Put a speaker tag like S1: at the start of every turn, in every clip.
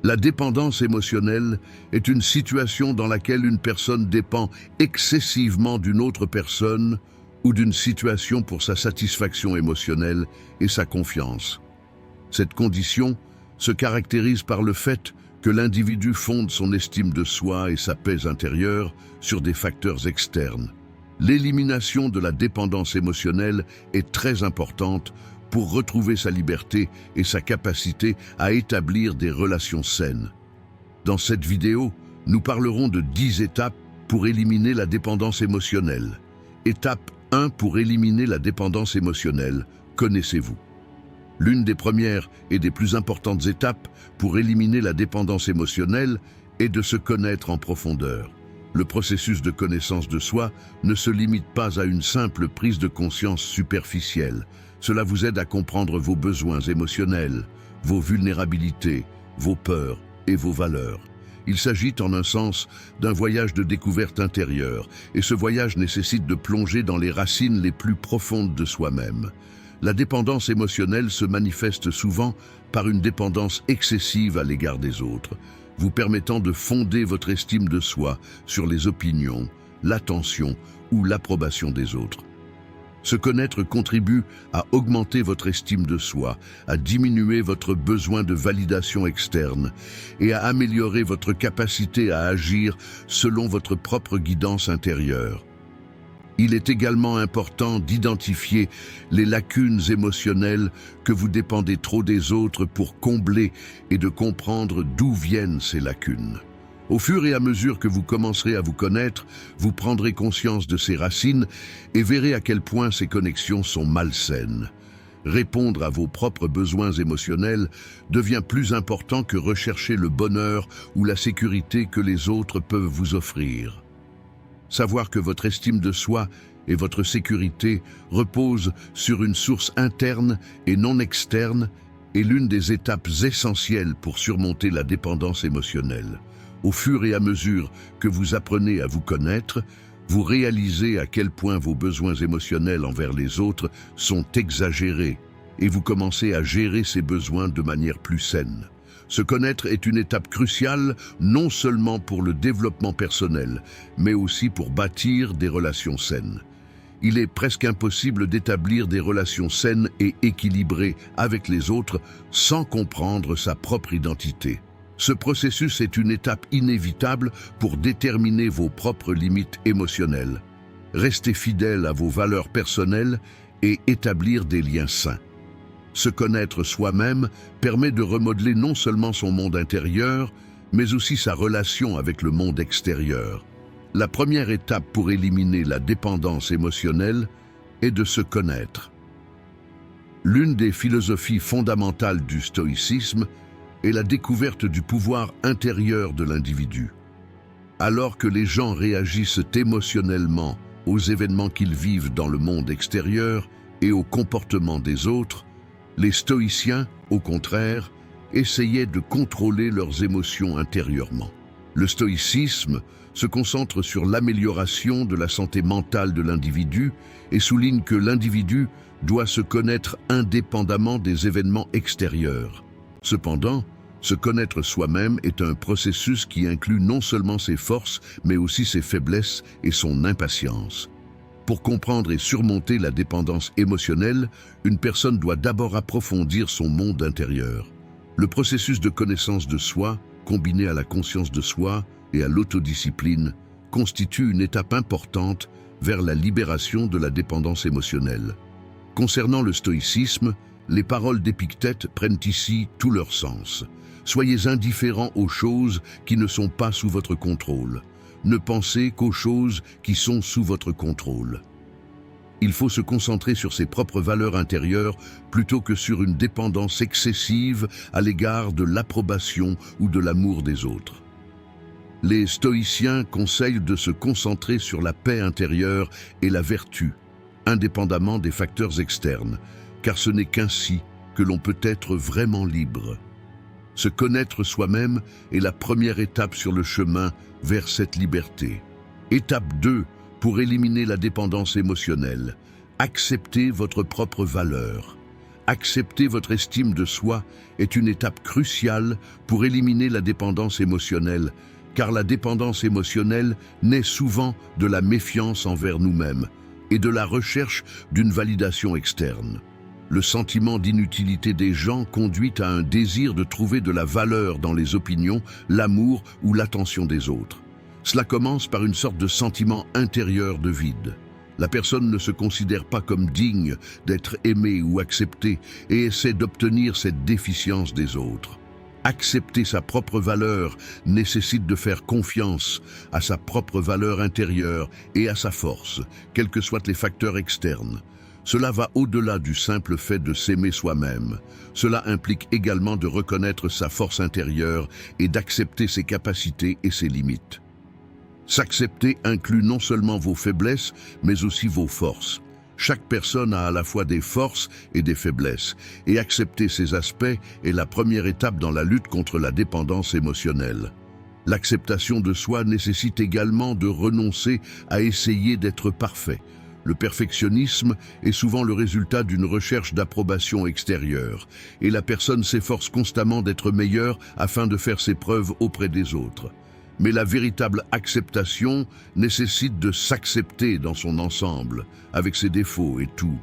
S1: La dépendance émotionnelle est une situation dans laquelle une personne dépend excessivement d'une autre personne ou d'une situation pour sa satisfaction émotionnelle et sa confiance. Cette condition se caractérise par le fait que l'individu fonde son estime de soi et sa paix intérieure sur des facteurs externes. L'élimination de la dépendance émotionnelle est très importante pour retrouver sa liberté et sa capacité à établir des relations saines. Dans cette vidéo, nous parlerons de 10 étapes pour éliminer la dépendance émotionnelle. Étape 1 pour éliminer la dépendance émotionnelle, connaissez-vous. L'une des premières et des plus importantes étapes pour éliminer la dépendance émotionnelle est de se connaître en profondeur. Le processus de connaissance de soi ne se limite pas à une simple prise de conscience superficielle. Cela vous aide à comprendre vos besoins émotionnels, vos vulnérabilités, vos peurs et vos valeurs. Il s'agit en un sens d'un voyage de découverte intérieure, et ce voyage nécessite de plonger dans les racines les plus profondes de soi-même. La dépendance émotionnelle se manifeste souvent par une dépendance excessive à l'égard des autres, vous permettant de fonder votre estime de soi sur les opinions, l'attention ou l'approbation des autres. Se connaître contribue à augmenter votre estime de soi, à diminuer votre besoin de validation externe et à améliorer votre capacité à agir selon votre propre guidance intérieure. Il est également important d'identifier les lacunes émotionnelles que vous dépendez trop des autres pour combler et de comprendre d'où viennent ces lacunes. Au fur et à mesure que vous commencerez à vous connaître, vous prendrez conscience de ces racines et verrez à quel point ces connexions sont malsaines. Répondre à vos propres besoins émotionnels devient plus important que rechercher le bonheur ou la sécurité que les autres peuvent vous offrir. Savoir que votre estime de soi et votre sécurité reposent sur une source interne et non externe est l'une des étapes essentielles pour surmonter la dépendance émotionnelle. Au fur et à mesure que vous apprenez à vous connaître, vous réalisez à quel point vos besoins émotionnels envers les autres sont exagérés et vous commencez à gérer ces besoins de manière plus saine. Se connaître est une étape cruciale non seulement pour le développement personnel, mais aussi pour bâtir des relations saines. Il est presque impossible d'établir des relations saines et équilibrées avec les autres sans comprendre sa propre identité. Ce processus est une étape inévitable pour déterminer vos propres limites émotionnelles, rester fidèle à vos valeurs personnelles et établir des liens sains. Se connaître soi-même permet de remodeler non seulement son monde intérieur, mais aussi sa relation avec le monde extérieur. La première étape pour éliminer la dépendance émotionnelle est de se connaître. L'une des philosophies fondamentales du stoïcisme est la découverte du pouvoir intérieur de l'individu. Alors que les gens réagissent émotionnellement aux événements qu'ils vivent dans le monde extérieur et au comportement des autres, les stoïciens, au contraire, essayaient de contrôler leurs émotions intérieurement. Le stoïcisme se concentre sur l'amélioration de la santé mentale de l'individu et souligne que l'individu doit se connaître indépendamment des événements extérieurs. Cependant, se connaître soi-même est un processus qui inclut non seulement ses forces, mais aussi ses faiblesses et son impatience. Pour comprendre et surmonter la dépendance émotionnelle, une personne doit d'abord approfondir son monde intérieur. Le processus de connaissance de soi, combiné à la conscience de soi et à l'autodiscipline, constitue une étape importante vers la libération de la dépendance émotionnelle. Concernant le stoïcisme, les paroles d'Épictète prennent ici tout leur sens. Soyez indifférents aux choses qui ne sont pas sous votre contrôle. Ne pensez qu'aux choses qui sont sous votre contrôle. Il faut se concentrer sur ses propres valeurs intérieures plutôt que sur une dépendance excessive à l'égard de l'approbation ou de l'amour des autres. Les stoïciens conseillent de se concentrer sur la paix intérieure et la vertu, indépendamment des facteurs externes, car ce n'est qu'ainsi que l'on peut être vraiment libre. Se connaître soi-même est la première étape sur le chemin vers cette liberté. Étape 2, pour éliminer la dépendance émotionnelle, acceptez votre propre valeur. Accepter votre estime de soi est une étape cruciale pour éliminer la dépendance émotionnelle, car la dépendance émotionnelle naît souvent de la méfiance envers nous-mêmes et de la recherche d'une validation externe. Le sentiment d'inutilité des gens conduit à un désir de trouver de la valeur dans les opinions, l'amour ou l'attention des autres. Cela commence par une sorte de sentiment intérieur de vide. La personne ne se considère pas comme digne d'être aimée ou acceptée et essaie d'obtenir cette déficience des autres. Accepter sa propre valeur nécessite de faire confiance à sa propre valeur intérieure et à sa force, quels que soient les facteurs externes. Cela va au-delà du simple fait de s'aimer soi-même. Cela implique également de reconnaître sa force intérieure et d'accepter ses capacités et ses limites. S'accepter inclut non seulement vos faiblesses, mais aussi vos forces. Chaque personne a à la fois des forces et des faiblesses, et accepter ces aspects est la première étape dans la lutte contre la dépendance émotionnelle. L'acceptation de soi nécessite également de renoncer à essayer d'être parfait. Le perfectionnisme est souvent le résultat d'une recherche d'approbation extérieure, et la personne s'efforce constamment d'être meilleure afin de faire ses preuves auprès des autres. Mais la véritable acceptation nécessite de s'accepter dans son ensemble, avec ses défauts et tout.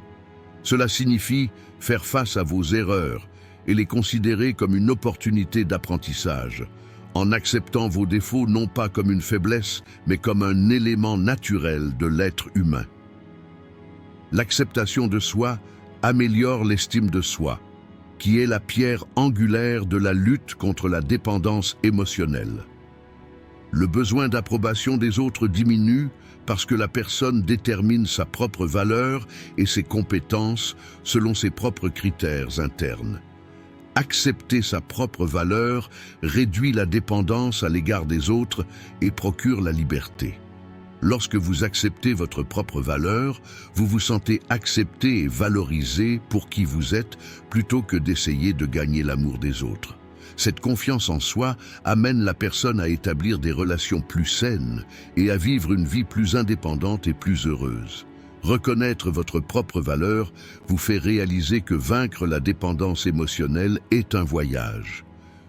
S1: Cela signifie faire face à vos erreurs et les considérer comme une opportunité d'apprentissage, en acceptant vos défauts non pas comme une faiblesse, mais comme un élément naturel de l'être humain. L'acceptation de soi améliore l'estime de soi, qui est la pierre angulaire de la lutte contre la dépendance émotionnelle. Le besoin d'approbation des autres diminue parce que la personne détermine sa propre valeur et ses compétences selon ses propres critères internes. Accepter sa propre valeur réduit la dépendance à l'égard des autres et procure la liberté. Lorsque vous acceptez votre propre valeur, vous vous sentez accepté et valorisé pour qui vous êtes plutôt que d'essayer de gagner l'amour des autres. Cette confiance en soi amène la personne à établir des relations plus saines et à vivre une vie plus indépendante et plus heureuse. Reconnaître votre propre valeur vous fait réaliser que vaincre la dépendance émotionnelle est un voyage.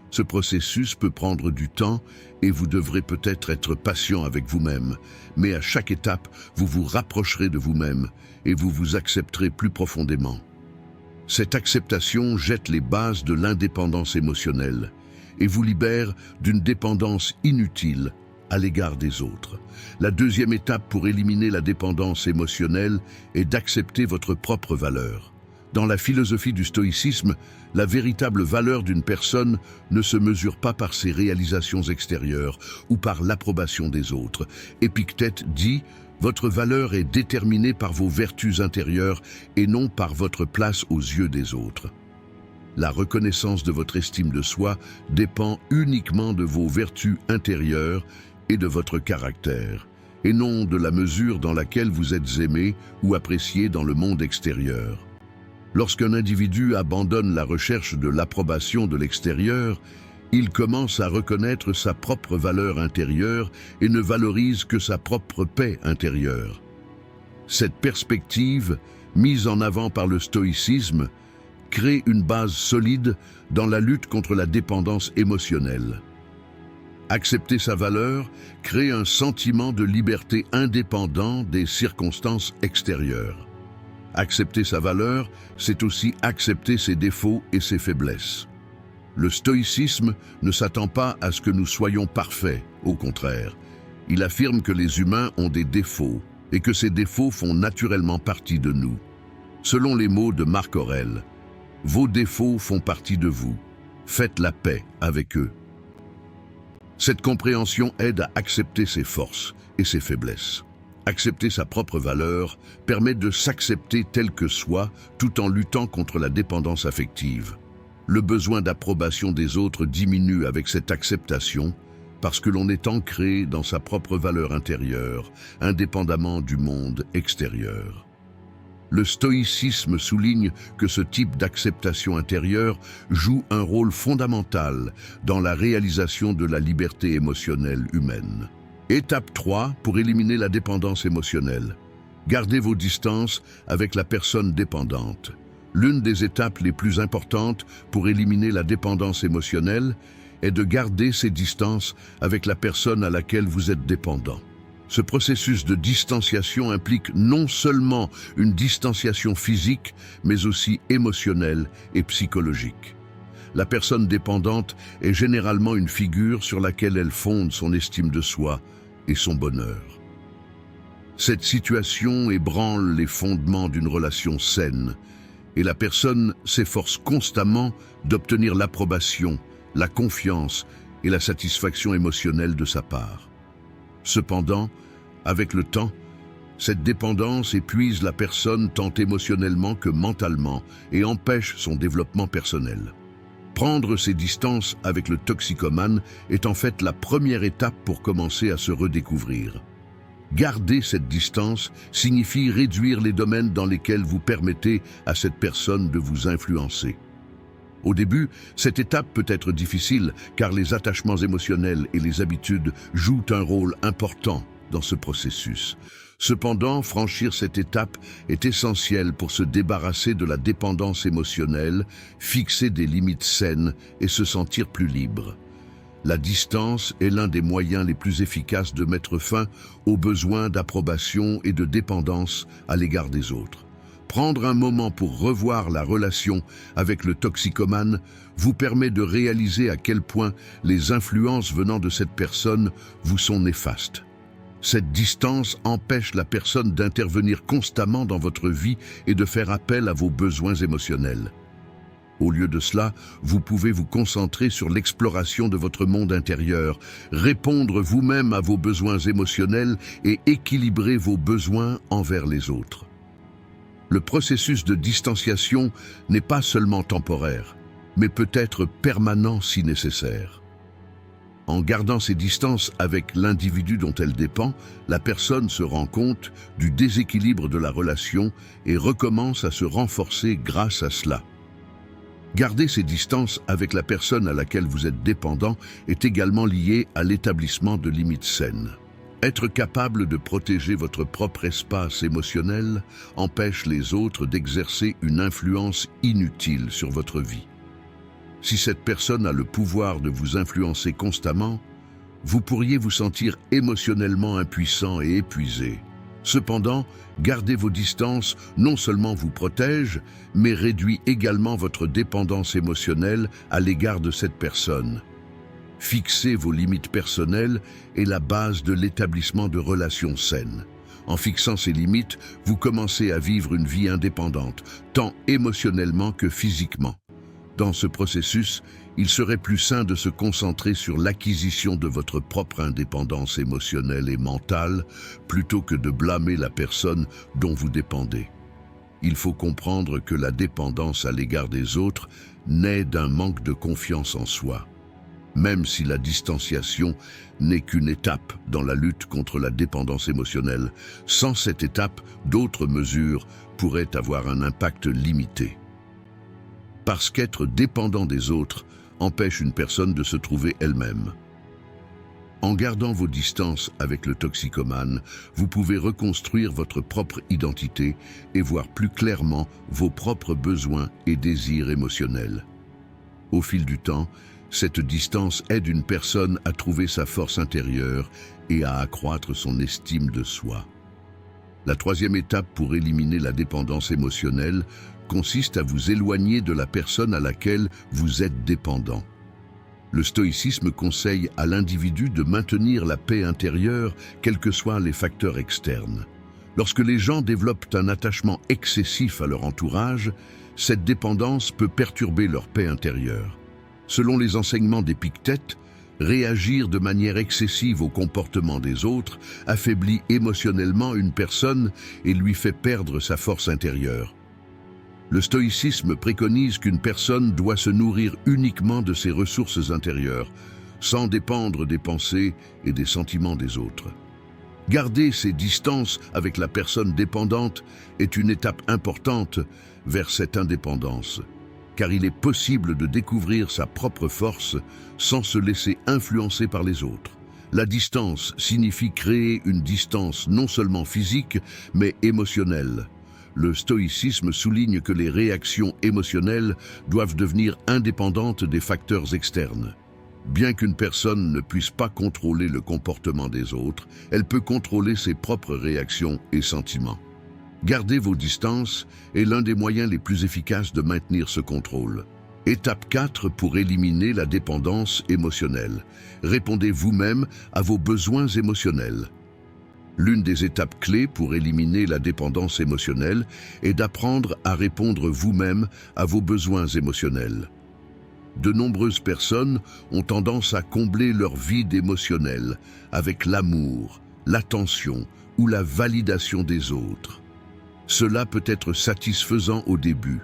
S1: Ce processus peut prendre du temps et vous devrez peut-être être patient avec vous-même, mais à chaque étape, vous vous rapprocherez de vous-même et vous vous accepterez plus profondément. Cette acceptation jette les bases de l'indépendance émotionnelle et vous libère d'une dépendance inutile à l'égard des autres. La deuxième étape pour éliminer la dépendance émotionnelle est d'accepter votre propre valeur. Dans la philosophie du stoïcisme, la véritable valeur d'une personne ne se mesure pas par ses réalisations extérieures ou par l'approbation des autres. Épictète dit « Votre valeur est déterminée par vos vertus intérieures et non par votre place aux yeux des autres. » La reconnaissance de votre estime de soi dépend uniquement de vos vertus intérieures et de votre caractère, et non de la mesure dans laquelle vous êtes aimé ou apprécié dans le monde extérieur. Lorsqu'un individu abandonne la recherche de l'approbation de l'extérieur, il commence à reconnaître sa propre valeur intérieure et ne valorise que sa propre paix intérieure. Cette perspective, mise en avant par le stoïcisme, crée une base solide dans la lutte contre la dépendance émotionnelle. Accepter sa valeur crée un sentiment de liberté indépendant des circonstances extérieures. Accepter sa valeur, c'est aussi accepter ses défauts et ses faiblesses. Le stoïcisme ne s'attend pas à ce que nous soyons parfaits, au contraire. Il affirme que les humains ont des défauts et que ces défauts font naturellement partie de nous. Selon les mots de Marc Aurèle, « Vos défauts font partie de vous. Faites la paix avec eux. » Cette compréhension aide à accepter ses forces et ses faiblesses. Accepter sa propre valeur permet de s'accepter tel que soi tout en luttant contre la dépendance affective. Le besoin d'approbation des autres diminue avec cette acceptation parce que l'on est ancré dans sa propre valeur intérieure, indépendamment du monde extérieur. Le stoïcisme souligne que ce type d'acceptation intérieure joue un rôle fondamental dans la réalisation de la liberté émotionnelle humaine. Étape 3 pour éliminer la dépendance émotionnelle. Gardez vos distances avec la personne dépendante. L'une des étapes les plus importantes pour éliminer la dépendance émotionnelle est de garder ses distances avec la personne à laquelle vous êtes dépendant. Ce processus de distanciation implique non seulement une distanciation physique, mais aussi émotionnelle et psychologique. La personne dépendante est généralement une figure sur laquelle elle fonde son estime de soi et son bonheur. Cette situation ébranle les fondements d'une relation saine, et la personne s'efforce constamment d'obtenir l'approbation, la confiance et la satisfaction émotionnelle de sa part. Cependant, avec le temps, cette dépendance épuise la personne tant émotionnellement que mentalement et empêche son développement personnel. Prendre ses distances avec le toxicomane est en fait la première étape pour commencer à se redécouvrir. Garder cette distance signifie réduire les domaines dans lesquels vous permettez à cette personne de vous influencer. Au début, cette étape peut être difficile car les attachements émotionnels et les habitudes jouent un rôle important dans ce processus. Cependant, franchir cette étape est essentiel pour se débarrasser de la dépendance émotionnelle, fixer des limites saines et se sentir plus libre. La distance est l'un des moyens les plus efficaces de mettre fin aux besoins d'approbation et de dépendance à l'égard des autres. Prendre un moment pour revoir la relation avec le toxicomane vous permet de réaliser à quel point les influences venant de cette personne vous sont néfastes. Cette distance empêche la personne d'intervenir constamment dans votre vie et de faire appel à vos besoins émotionnels. Au lieu de cela, vous pouvez vous concentrer sur l'exploration de votre monde intérieur, répondre vous-même à vos besoins émotionnels et équilibrer vos besoins envers les autres. Le processus de distanciation n'est pas seulement temporaire, mais peut être permanent si nécessaire. En gardant ses distances avec l'individu dont elle dépend, la personne se rend compte du déséquilibre de la relation et recommence à se renforcer grâce à cela. Garder ses distances avec la personne à laquelle vous êtes dépendant est également lié à l'établissement de limites saines. Être capable de protéger votre propre espace émotionnel empêche les autres d'exercer une influence inutile sur votre vie. Si cette personne a le pouvoir de vous influencer constamment, vous pourriez vous sentir émotionnellement impuissant et épuisé. Cependant, garder vos distances non seulement vous protège, mais réduit également votre dépendance émotionnelle à l'égard de cette personne. Fixer vos limites personnelles est la base de l'établissement de relations saines. En fixant ces limites, vous commencez à vivre une vie indépendante, tant émotionnellement que physiquement. Dans ce processus, il serait plus sain de se concentrer sur l'acquisition de votre propre indépendance émotionnelle et mentale plutôt que de blâmer la personne dont vous dépendez. Il faut comprendre que la dépendance à l'égard des autres naît d'un manque de confiance en soi. Même si la distanciation n'est qu'une étape dans la lutte contre la dépendance émotionnelle, sans cette étape, d'autres mesures pourraient avoir un impact limité. Parce qu'être dépendant des autres empêche une personne de se trouver elle-même. En gardant vos distances avec le toxicomane, vous pouvez reconstruire votre propre identité et voir plus clairement vos propres besoins et désirs émotionnels. Au fil du temps, cette distance aide une personne à trouver sa force intérieure et à accroître son estime de soi. La troisième étape pour éliminer la dépendance émotionnelle consiste à vous éloigner de la personne à laquelle vous êtes dépendant. Le stoïcisme conseille à l'individu de maintenir la paix intérieure, quels que soient les facteurs externes. Lorsque les gens développent un attachement excessif à leur entourage, cette dépendance peut perturber leur paix intérieure. Selon les enseignements d'Épictète, réagir de manière excessive au comportement des autres affaiblit émotionnellement une personne et lui fait perdre sa force intérieure. Le stoïcisme préconise qu'une personne doit se nourrir uniquement de ses ressources intérieures, sans dépendre des pensées et des sentiments des autres. Garder ses distances avec la personne dépendante est une étape importante vers cette indépendance, car il est possible de découvrir sa propre force sans se laisser influencer par les autres. La distance signifie créer une distance non seulement physique, mais émotionnelle. Le stoïcisme souligne que les réactions émotionnelles doivent devenir indépendantes des facteurs externes. Bien qu'une personne ne puisse pas contrôler le comportement des autres, elle peut contrôler ses propres réactions et sentiments. Garder vos distances est l'un des moyens les plus efficaces de maintenir ce contrôle. Étape 4 pour éliminer la dépendance émotionnelle. Répondez vous-même à vos besoins émotionnels. L'une des étapes clés pour éliminer la dépendance émotionnelle est d'apprendre à répondre vous-même à vos besoins émotionnels. De nombreuses personnes ont tendance à combler leur vide émotionnel avec l'amour, l'attention ou la validation des autres. Cela peut être satisfaisant au début,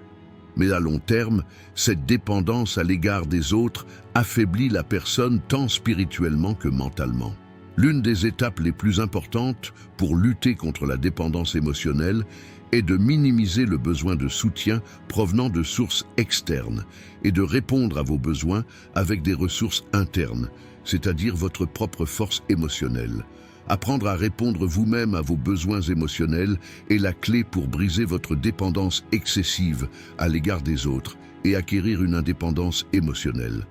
S1: mais à long terme, cette dépendance à l'égard des autres affaiblit la personne tant spirituellement que mentalement. L'une des étapes les plus importantes pour lutter contre la dépendance émotionnelle est de minimiser le besoin de soutien provenant de sources externes et de répondre à vos besoins avec des ressources internes, c'est-à-dire votre propre force émotionnelle. Apprendre à répondre vous-même à vos besoins émotionnels est la clé pour briser votre dépendance excessive à l'égard des autres et acquérir une indépendance émotionnelle.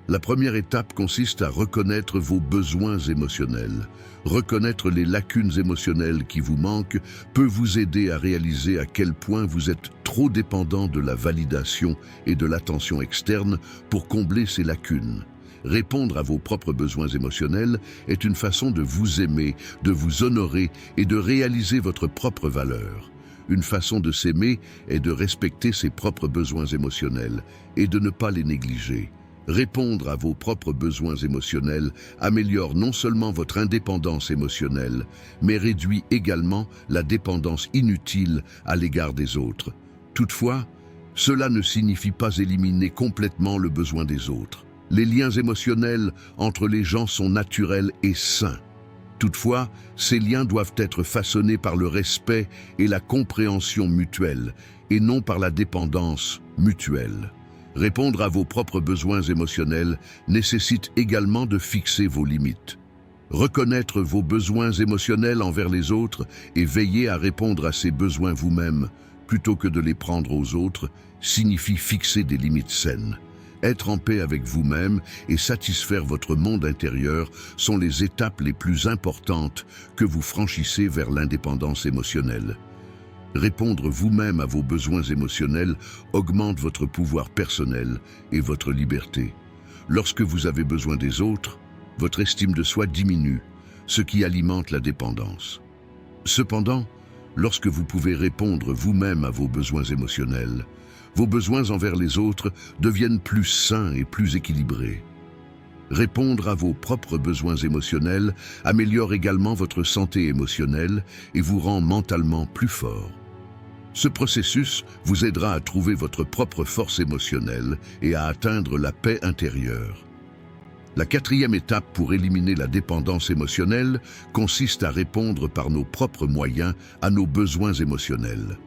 S1: La première étape consiste à reconnaître vos besoins émotionnels. Reconnaître les lacunes émotionnelles qui vous manquent peut vous aider à réaliser à quel point vous êtes trop dépendant de la validation et de l'attention externe pour combler ces lacunes. Répondre à vos propres besoins émotionnels est une façon de vous aimer, de vous honorer et de réaliser votre propre valeur. Une façon de s'aimer est de respecter ses propres besoins émotionnels et de ne pas les négliger. Répondre à vos propres besoins émotionnels améliore non seulement votre indépendance émotionnelle, mais réduit également la dépendance inutile à l'égard des autres. Toutefois, cela ne signifie pas éliminer complètement le besoin des autres. Les liens émotionnels entre les gens sont naturels et sains. Toutefois, ces liens doivent être façonnés par le respect et la compréhension mutuelle, et non par la dépendance mutuelle. Répondre à vos propres besoins émotionnels nécessite également de fixer vos limites. Reconnaître vos besoins émotionnels envers les autres et veiller à répondre à ces besoins vous-même, plutôt que de les prendre aux autres, signifie fixer des limites saines. Être en paix avec vous-même et satisfaire votre monde intérieur sont les étapes les plus importantes que vous franchissez vers l'indépendance émotionnelle. Répondre vous-même à vos besoins émotionnels augmente votre pouvoir personnel et votre liberté. Lorsque vous avez besoin des autres, votre estime de soi diminue, ce qui alimente la dépendance. Cependant, lorsque vous pouvez répondre vous-même à vos besoins émotionnels, vos besoins envers les autres deviennent plus sains et plus équilibrés. Répondre à vos propres besoins émotionnels améliore également votre santé émotionnelle et vous rend mentalement plus fort. Ce processus vous aidera à trouver votre propre force émotionnelle et à atteindre la paix intérieure. La quatrième étape pour éliminer la dépendance émotionnelle consiste à répondre par nos propres moyens à nos besoins émotionnels.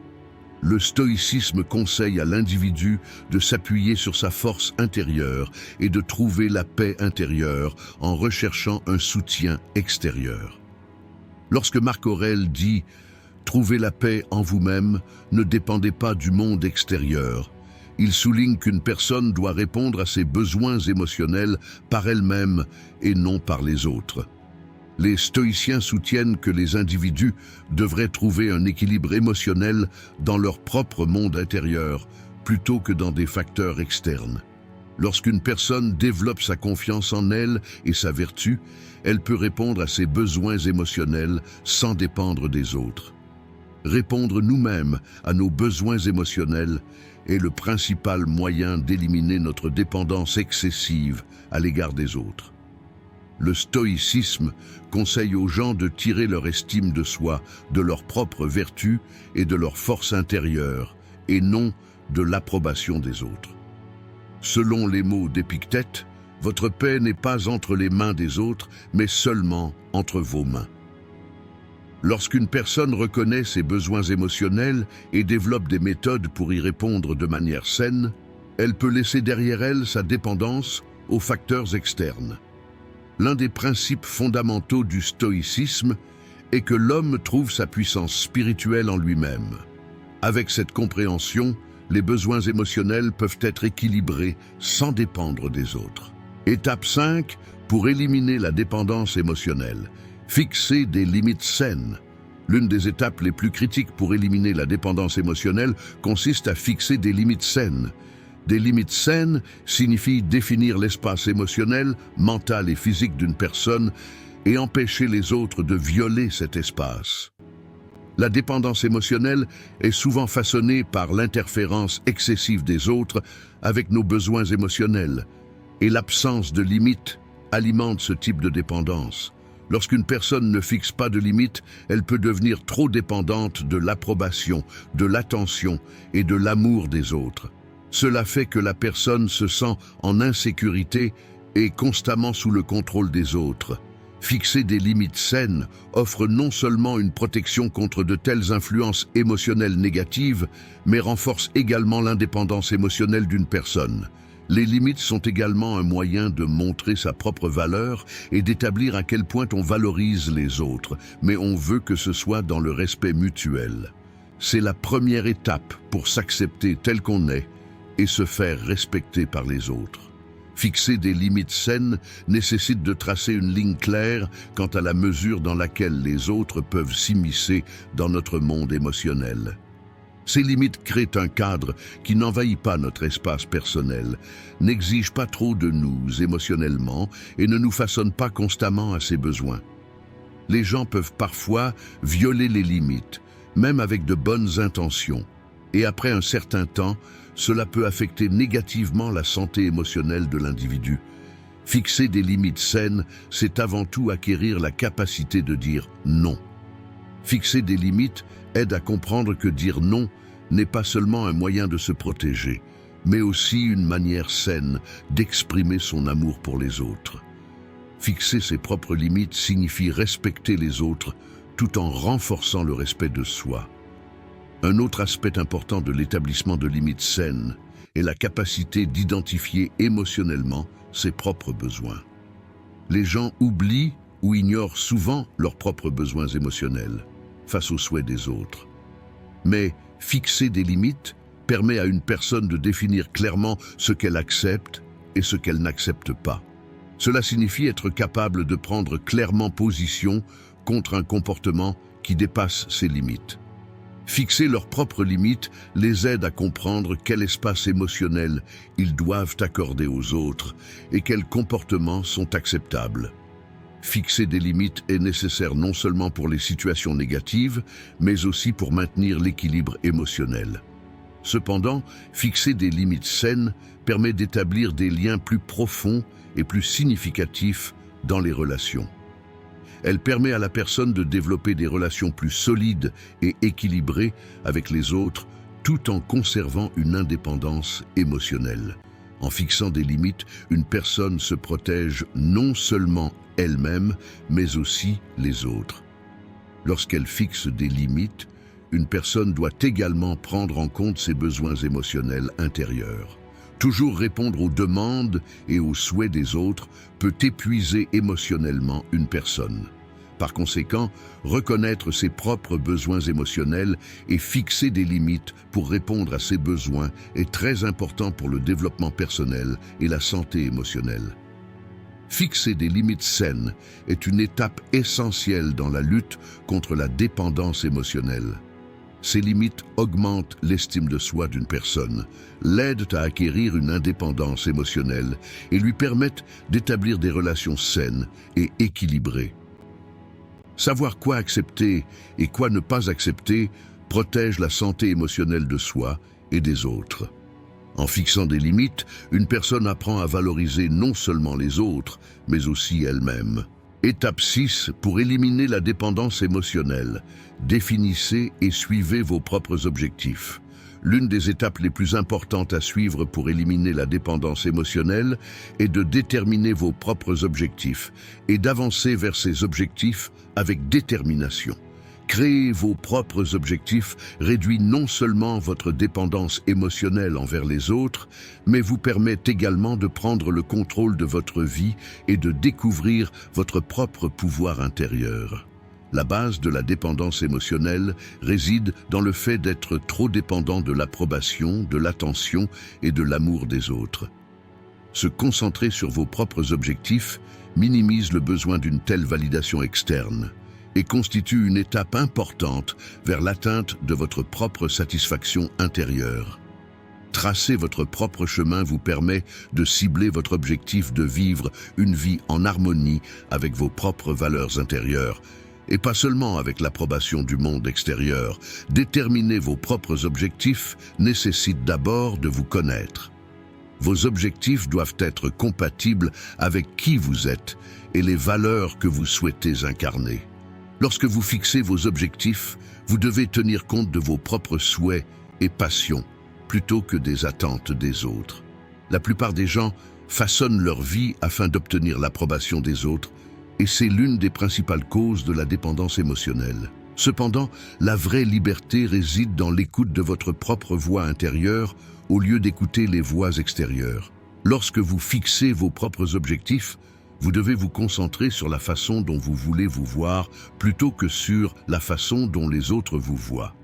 S1: Le stoïcisme conseille à l'individu de s'appuyer sur sa force intérieure et de trouver la paix intérieure en recherchant un soutien extérieur. Lorsque Marc Aurèle dit « Trouvez la paix en vous-même, ne dépendez pas du monde extérieur », il souligne qu'une personne doit répondre à ses besoins émotionnels par elle-même et non par les autres. Les stoïciens soutiennent que les individus devraient trouver un équilibre émotionnel dans leur propre monde intérieur, plutôt que dans des facteurs externes. Lorsqu'une personne développe sa confiance en elle et sa vertu, elle peut répondre à ses besoins émotionnels sans dépendre des autres. Répondre nous-mêmes à nos besoins émotionnels est le principal moyen d'éliminer notre dépendance excessive à l'égard des autres. Le stoïcisme conseille aux gens de tirer leur estime de soi de leur propre vertu et de leur force intérieure, et non de l'approbation des autres. Selon les mots d'Épictète, votre paix n'est pas entre les mains des autres, mais seulement entre vos mains. Lorsqu'une personne reconnaît ses besoins émotionnels et développe des méthodes pour y répondre de manière saine, elle peut laisser derrière elle sa dépendance aux facteurs externes. L'un des principes fondamentaux du stoïcisme est que l'homme trouve sa puissance spirituelle en lui-même. Avec cette compréhension, les besoins émotionnels peuvent être équilibrés sans dépendre des autres. Étape 5, pour éliminer la dépendance émotionnelle. Fixer des limites saines. L'une des étapes les plus critiques pour éliminer la dépendance émotionnelle consiste à fixer des limites saines. Des limites saines signifient définir l'espace émotionnel, mental et physique d'une personne et empêcher les autres de violer cet espace. La dépendance émotionnelle est souvent façonnée par l'interférence excessive des autres avec nos besoins émotionnels, et l'absence de limites alimente ce type de dépendance. Lorsqu'une personne ne fixe pas de limites, elle peut devenir trop dépendante de l'approbation, de l'attention et de l'amour des autres. Cela fait que la personne se sent en insécurité et constamment sous le contrôle des autres. Fixer des limites saines offre non seulement une protection contre de telles influences émotionnelles négatives, mais renforce également l'indépendance émotionnelle d'une personne. Les limites sont également un moyen de montrer sa propre valeur et d'établir à quel point on valorise les autres, mais on veut que ce soit dans le respect mutuel. C'est la première étape pour s'accepter tel qu'on est et se faire respecter par les autres. Fixer des limites saines nécessite de tracer une ligne claire quant à la mesure dans laquelle les autres peuvent s'immiscer dans notre monde émotionnel. Ces limites créent un cadre qui n'envahit pas notre espace personnel, n'exige pas trop de nous émotionnellement et ne nous façonne pas constamment à ses besoins. Les gens peuvent parfois violer les limites, même avec de bonnes intentions, et après un certain temps, cela peut affecter négativement la santé émotionnelle de l'individu. Fixer des limites saines, c'est avant tout acquérir la capacité de dire non. Fixer des limites aide à comprendre que dire non n'est pas seulement un moyen de se protéger, mais aussi une manière saine d'exprimer son amour pour les autres. Fixer ses propres limites signifie respecter les autres tout en renforçant le respect de soi. Un autre aspect important de l'établissement de limites saines est la capacité d'identifier émotionnellement ses propres besoins. Les gens oublient ou ignorent souvent leurs propres besoins émotionnels face aux souhaits des autres. Mais fixer des limites permet à une personne de définir clairement ce qu'elle accepte et ce qu'elle n'accepte pas. Cela signifie être capable de prendre clairement position contre un comportement qui dépasse ses limites. Fixer leurs propres limites les aide à comprendre quel espace émotionnel ils doivent accorder aux autres et quels comportements sont acceptables. Fixer des limites est nécessaire non seulement pour les situations négatives, mais aussi pour maintenir l'équilibre émotionnel. Cependant, fixer des limites saines permet d'établir des liens plus profonds et plus significatifs dans les relations. Elle permet à la personne de développer des relations plus solides et équilibrées avec les autres, tout en conservant une indépendance émotionnelle. En fixant des limites, une personne se protège non seulement elle-même, mais aussi les autres. Lorsqu'elle fixe des limites, une personne doit également prendre en compte ses besoins émotionnels intérieurs. Toujours répondre aux demandes et aux souhaits des autres peut épuiser émotionnellement une personne. Par conséquent, reconnaître ses propres besoins émotionnels et fixer des limites pour répondre à ses besoins est très important pour le développement personnel et la santé émotionnelle. Fixer des limites saines est une étape essentielle dans la lutte contre la dépendance émotionnelle. Ces limites augmentent l'estime de soi d'une personne, l'aident à acquérir une indépendance émotionnelle et lui permettent d'établir des relations saines et équilibrées. Savoir quoi accepter et quoi ne pas accepter protège la santé émotionnelle de soi et des autres. En fixant des limites, une personne apprend à valoriser non seulement les autres, mais aussi elle-même. Étape 6, pour éliminer la dépendance émotionnelle. Définissez et suivez vos propres objectifs. L'une des étapes les plus importantes à suivre pour éliminer la dépendance émotionnelle est de déterminer vos propres objectifs et d'avancer vers ces objectifs avec détermination. Créer vos propres objectifs réduit non seulement votre dépendance émotionnelle envers les autres, mais vous permet également de prendre le contrôle de votre vie et de découvrir votre propre pouvoir intérieur. La base de la dépendance émotionnelle réside dans le fait d'être trop dépendant de l'approbation, de l'attention et de l'amour des autres. Se concentrer sur vos propres objectifs minimise le besoin d'une telle validation externe et constitue une étape importante vers l'atteinte de votre propre satisfaction intérieure. Tracer votre propre chemin vous permet de cibler votre objectif de vivre une vie en harmonie avec vos propres valeurs intérieures, et pas seulement avec l'approbation du monde extérieur. Déterminer vos propres objectifs nécessite d'abord de vous connaître. Vos objectifs doivent être compatibles avec qui vous êtes et les valeurs que vous souhaitez incarner. Lorsque vous fixez vos objectifs, vous devez tenir compte de vos propres souhaits et passions, plutôt que des attentes des autres. La plupart des gens façonnent leur vie afin d'obtenir l'approbation des autres, et c'est l'une des principales causes de la dépendance émotionnelle. Cependant, la vraie liberté réside dans l'écoute de votre propre voix intérieure au lieu d'écouter les voix extérieures. Lorsque vous fixez vos propres objectifs, vous devez vous concentrer sur la façon dont vous voulez vous voir plutôt que sur la façon dont les autres vous voient.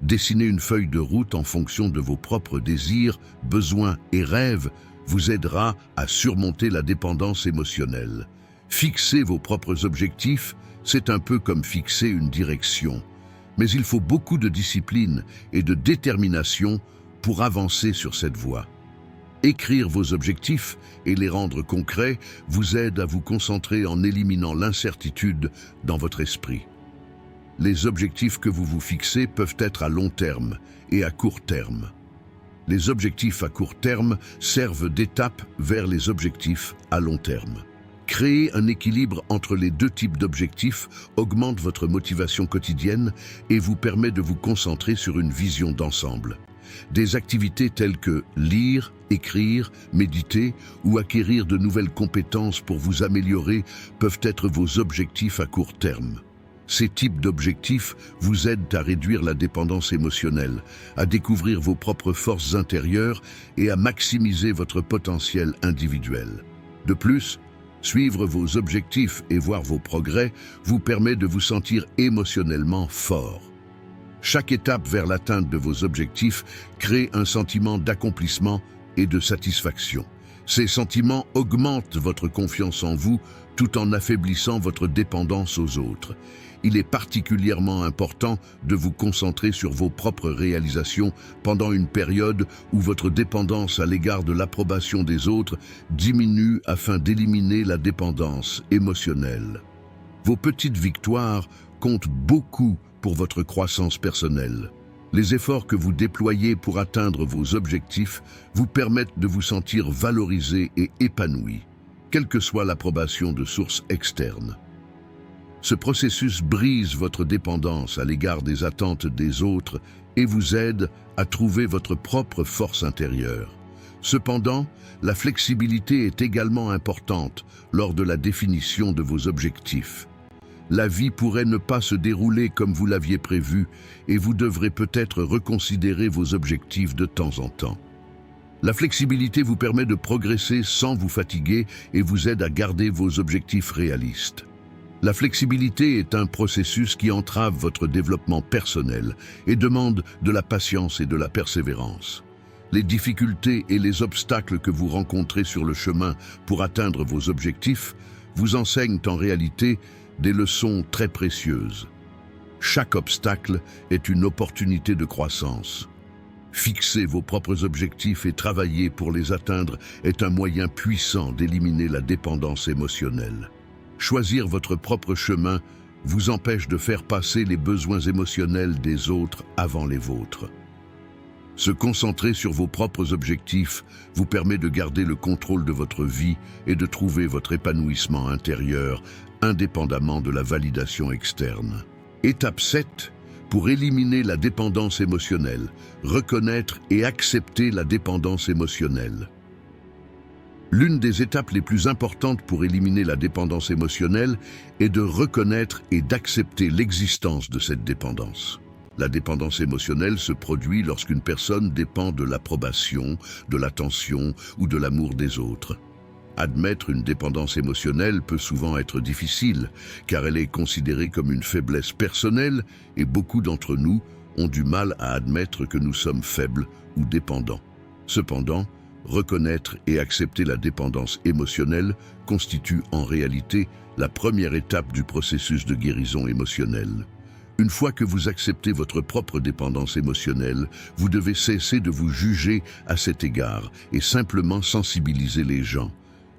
S1: Dessiner une feuille de route en fonction de vos propres désirs, besoins et rêves vous aidera à surmonter la dépendance émotionnelle. Fixer vos propres objectifs, c'est un peu comme fixer une direction. Mais il faut beaucoup de discipline et de détermination pour avancer sur cette voie. Écrire vos objectifs et les rendre concrets vous aide à vous concentrer en éliminant l'incertitude dans votre esprit. Les objectifs que vous vous fixez peuvent être à long terme et à court terme. Les objectifs à court terme servent d'étape vers les objectifs à long terme. Créer un équilibre entre les deux types d'objectifs augmente votre motivation quotidienne et vous permet de vous concentrer sur une vision d'ensemble. Des activités telles que lire, écrire, méditer ou acquérir de nouvelles compétences pour vous améliorer peuvent être vos objectifs à court terme. Ces types d'objectifs vous aident à réduire la dépendance émotionnelle, à découvrir vos propres forces intérieures et à maximiser votre potentiel individuel. De plus, suivre vos objectifs et voir vos progrès vous permet de vous sentir émotionnellement fort. Chaque étape vers l'atteinte de vos objectifs crée un sentiment d'accomplissement et de satisfaction. Ces sentiments augmentent votre confiance en vous tout en affaiblissant votre dépendance aux autres. Il est particulièrement important de vous concentrer sur vos propres réalisations pendant une période où votre dépendance à l'égard de l'approbation des autres diminue afin d'éliminer la dépendance émotionnelle. Vos petites victoires comptent beaucoup pour votre croissance personnelle. Les efforts que vous déployez pour atteindre vos objectifs vous permettent de vous sentir valorisé et épanoui, quelle que soit l'approbation de sources externes. Ce processus brise votre dépendance à l'égard des attentes des autres et vous aide à trouver votre propre force intérieure. Cependant, la flexibilité est également importante lors de la définition de vos objectifs. La vie pourrait ne pas se dérouler comme vous l'aviez prévu et vous devrez peut-être reconsidérer vos objectifs de temps en temps. La flexibilité vous permet de progresser sans vous fatiguer et vous aide à garder vos objectifs réalistes. La flexibilité est un processus qui entrave votre développement personnel et demande de la patience et de la persévérance. Les difficultés et les obstacles que vous rencontrez sur le chemin pour atteindre vos objectifs vous enseignent en réalité des leçons très précieuses. Chaque obstacle est une opportunité de croissance. Fixer vos propres objectifs et travailler pour les atteindre est un moyen puissant d'éliminer la dépendance émotionnelle. Choisir votre propre chemin vous empêche de faire passer les besoins émotionnels des autres avant les vôtres. Se concentrer sur vos propres objectifs vous permet de garder le contrôle de votre vie et de trouver votre épanouissement intérieur, indépendamment de la validation externe. Étape 7. Pour éliminer la dépendance émotionnelle, reconnaître et accepter la dépendance émotionnelle. L'une des étapes les plus importantes pour éliminer la dépendance émotionnelle est de reconnaître et d'accepter l'existence de cette dépendance. La dépendance émotionnelle se produit lorsqu'une personne dépend de l'approbation, de l'attention ou de l'amour des autres. Admettre une dépendance émotionnelle peut souvent être difficile, car elle est considérée comme une faiblesse personnelle et beaucoup d'entre nous ont du mal à admettre que nous sommes faibles ou dépendants. Cependant, reconnaître et accepter la dépendance émotionnelle constitue en réalité la première étape du processus de guérison émotionnelle. Une fois que vous acceptez votre propre dépendance émotionnelle, vous devez cesser de vous juger à cet égard et simplement sensibiliser les gens.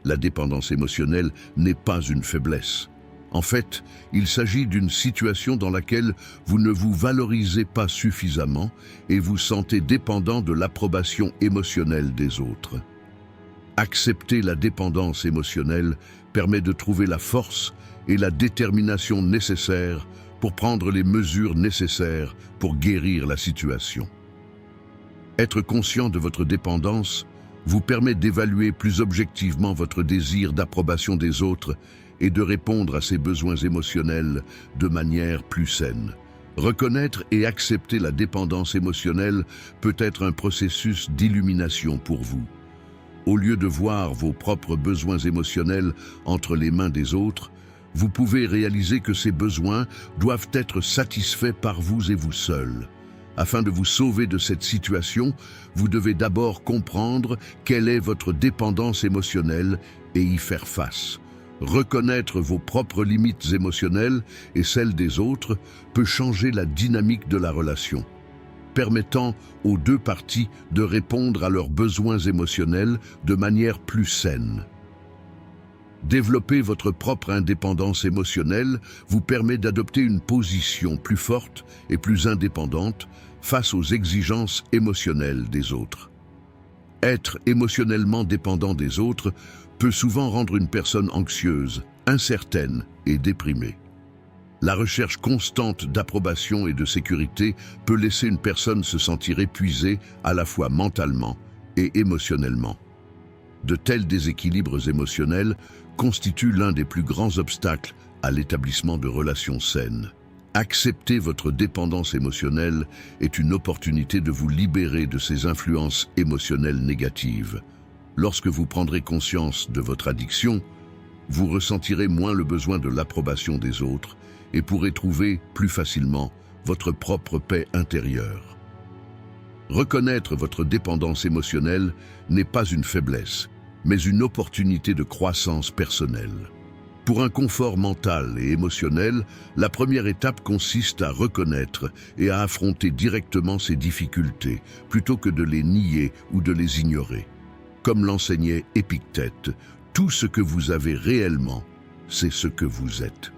S1: La dépendance émotionnelle n'est pas une faiblesse. En fait, il s'agit d'une situation dans laquelle vous ne vous valorisez pas suffisamment et vous sentez dépendant de l'approbation émotionnelle des autres. Accepter la dépendance émotionnelle permet de trouver la force et la détermination nécessaires pour prendre les mesures nécessaires pour guérir la situation. Être conscient de votre dépendance vous permet d'évaluer plus objectivement votre désir d'approbation des autres et de répondre à ces besoins émotionnels de manière plus saine. Reconnaître et accepter la dépendance émotionnelle peut être un processus d'illumination pour vous. Au lieu de voir vos propres besoins émotionnels entre les mains des autres, vous pouvez réaliser que ces besoins doivent être satisfaits par vous et vous seuls. Afin de vous sauver de cette situation, vous devez d'abord comprendre quelle est votre dépendance émotionnelle et y faire face. Reconnaître vos propres limites émotionnelles et celles des autres peut changer la dynamique de la relation, permettant aux deux parties de répondre à leurs besoins émotionnels de manière plus saine. Développer votre propre indépendance émotionnelle vous permet d'adopter une position plus forte et plus indépendante face aux exigences émotionnelles des autres. Être émotionnellement dépendant des autres peut souvent rendre une personne anxieuse, incertaine et déprimée. La recherche constante d'approbation et de sécurité peut laisser une personne se sentir épuisée à la fois mentalement et émotionnellement. De tels déséquilibres émotionnels constituent l'un des plus grands obstacles à l'établissement de relations saines. Accepter votre dépendance émotionnelle est une opportunité de vous libérer de ces influences émotionnelles négatives. Lorsque vous prendrez conscience de votre addiction, vous ressentirez moins le besoin de l'approbation des autres et pourrez trouver plus facilement votre propre paix intérieure. Reconnaître votre dépendance émotionnelle n'est pas une faiblesse, mais une opportunité de croissance personnelle. Pour un confort mental et émotionnel, la première étape consiste à reconnaître et à affronter directement ces difficultés, plutôt que de les nier ou de les ignorer. Comme l'enseignait Épictète, tout ce que vous avez réellement, c'est ce que vous êtes.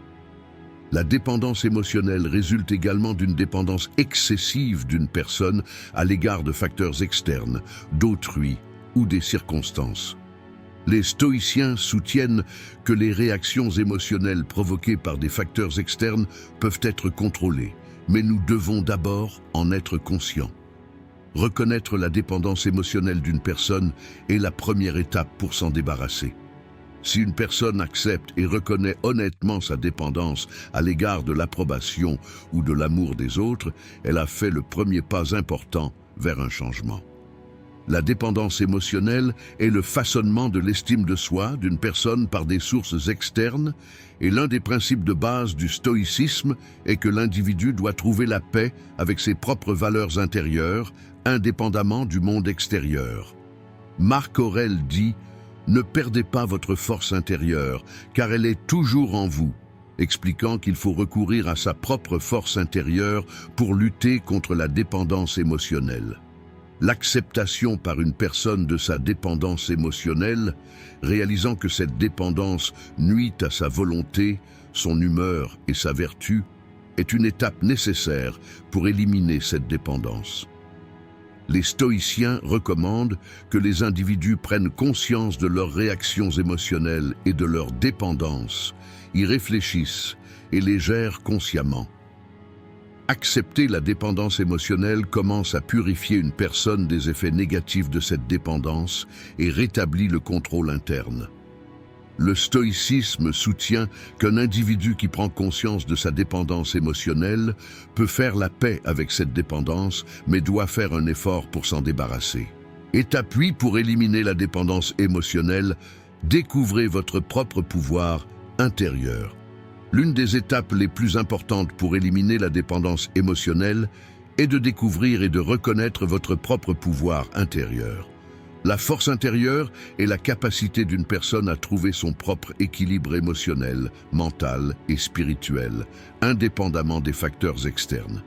S1: La dépendance émotionnelle résulte également d'une dépendance excessive d'une personne à l'égard de facteurs externes, d'autrui ou des circonstances. Les stoïciens soutiennent que les réactions émotionnelles provoquées par des facteurs externes peuvent être contrôlées, mais nous devons d'abord en être conscients. Reconnaître la dépendance émotionnelle d'une personne est la première étape pour s'en débarrasser. Si une personne accepte et reconnaît honnêtement sa dépendance à l'égard de l'approbation ou de l'amour des autres, elle a fait le premier pas important vers un changement. La dépendance émotionnelle est le façonnement de l'estime de soi d'une personne par des sources externes, et l'un des principes de base du stoïcisme est que l'individu doit trouver la paix avec ses propres valeurs intérieures, indépendamment du monde extérieur. Marc Aurèle dit « Ne perdez pas votre force intérieure, car elle est toujours en vous », expliquant qu'il faut recourir à sa propre force intérieure pour lutter contre la dépendance émotionnelle. L'acceptation par une personne de sa dépendance émotionnelle, réalisant que cette dépendance nuit à sa volonté, son humeur et sa vertu, est une étape nécessaire pour éliminer cette dépendance. Les stoïciens recommandent que les individus prennent conscience de leurs réactions émotionnelles et de leur dépendance, y réfléchissent et les gèrent consciemment. Accepter la dépendance émotionnelle commence à purifier une personne des effets négatifs de cette dépendance et rétablit le contrôle interne. Le stoïcisme soutient qu'un individu qui prend conscience de sa dépendance émotionnelle peut faire la paix avec cette dépendance, mais doit faire un effort pour s'en débarrasser. Étape 8 pour éliminer la dépendance émotionnelle, Découvrez votre propre pouvoir intérieur. L'une des étapes les plus importantes pour éliminer la dépendance émotionnelle est de découvrir et de reconnaître votre propre pouvoir intérieur. La force intérieure est la capacité d'une personne à trouver son propre équilibre émotionnel, mental et spirituel, indépendamment des facteurs externes.